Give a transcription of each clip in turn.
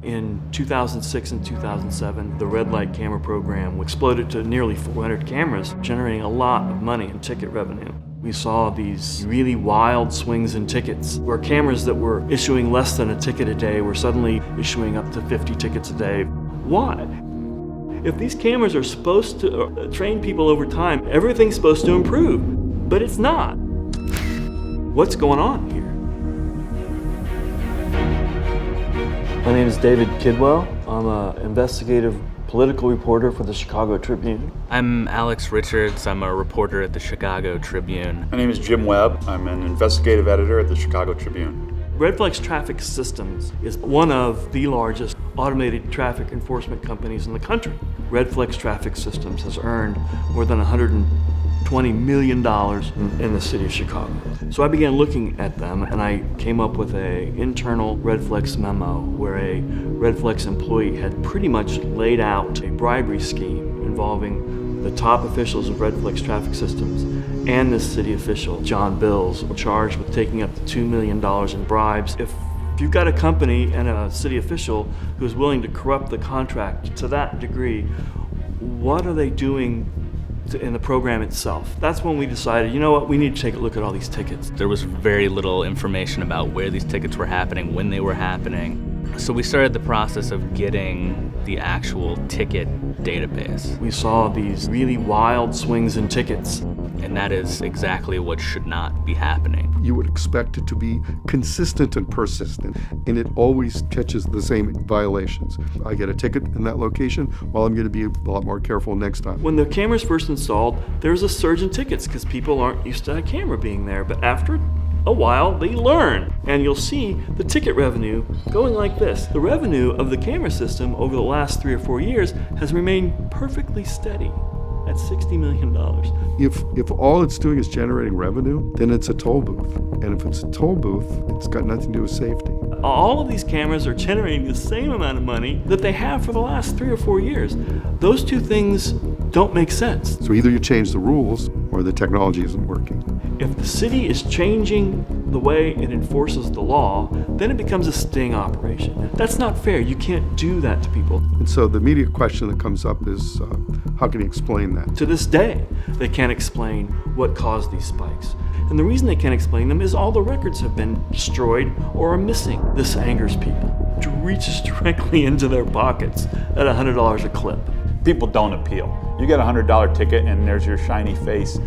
In 2006 and 2007, the RedLight camera program exploded to nearly 400 cameras, generating a lot of money in ticket revenue. We saw these really wild swings in tickets, where cameras that were issuing less than a ticket a day were suddenly issuing up to 50 tickets a day. Why? If these cameras are supposed to train people over time, everything's supposed to improve, but it's not. What's going on here? My name is David Kidwell. I'm an investigative political reporter for the Chicago Tribune. I'm Alex Richards. I'm a reporter at the Chicago Tribune. My name is Jim Webb. I'm an investigative editor at the Chicago Tribune. RedFlex Traffic Systems is one of the largest automated traffic enforcement companies in the country. RedFlex Traffic Systems has earned more than $120 million in the city of Chicago. So I began looking at them, and I came up with an internal RedFlex memo where a RedFlex employee had pretty much laid out a bribery scheme involving the top officials of RedFlex Traffic Systems and this city official, John Bills, charged with taking up to $2 million in bribes. If you've got a company and a city official who's willing to corrupt the contract to that degree, what are they doing in the program itself? That's when we decided, you know what, we need to take a look at all these tickets. There was very little information about where these tickets were happening, when they were happening. So we started the process of getting the actual ticket database. We saw these really wild swings in tickets. And that is exactly what should not be happening. You would expect it to be consistent and persistent, and it always catches the same violations. I get a ticket in that location, well, I'm going to be a lot more careful next time. When the cameras first installed, there was a surge in tickets because people aren't used to a camera being there. But after a while, they learn. And you'll see the ticket revenue going like this. The revenue of the camera system over the last 3 or 4 years has remained perfectly steady at $60 million. If all it's doing is generating revenue, then it's a toll booth. And if it's a toll booth, it's got nothing to do with safety. All of these cameras are generating the same amount of money that they have for the last 3 or 4 years. Those two things don't make sense. So either you change the rules or the technology isn't working. If the city is changing the way it enforces the law, then it becomes a sting operation. That's not fair. You can't do that to people. And so the immediate question that comes up is, how can you explain that? To this day, they can't explain what caused these spikes. And the reason they can't explain them is all the records have been destroyed or are missing. This angers people. It reaches directly into their pockets at $100 a clip. People don't appeal. You get a $100 ticket and there's your shiny face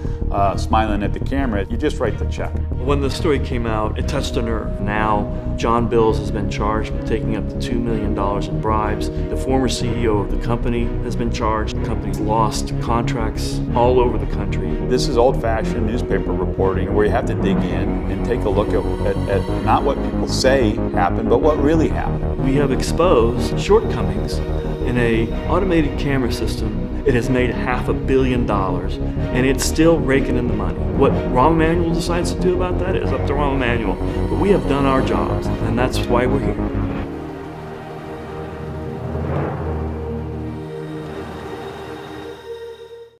smiling at the camera, you just write the check. When the story came out, it touched a nerve. Now, John Bills has been charged with taking up to $2 million in bribes. The former CEO of the company has been charged. The company's lost contracts all over the country. This is old-fashioned newspaper reporting where you have to dig in and take a look at not what people say happened, but what really happened. We have exposed shortcomings in an automated camera system. It has made $500 million, and it's still raking in the money. What Rahm Emanuel decides to do about that is up to Rahm Emanuel. But we have done our jobs, and that's why we're here.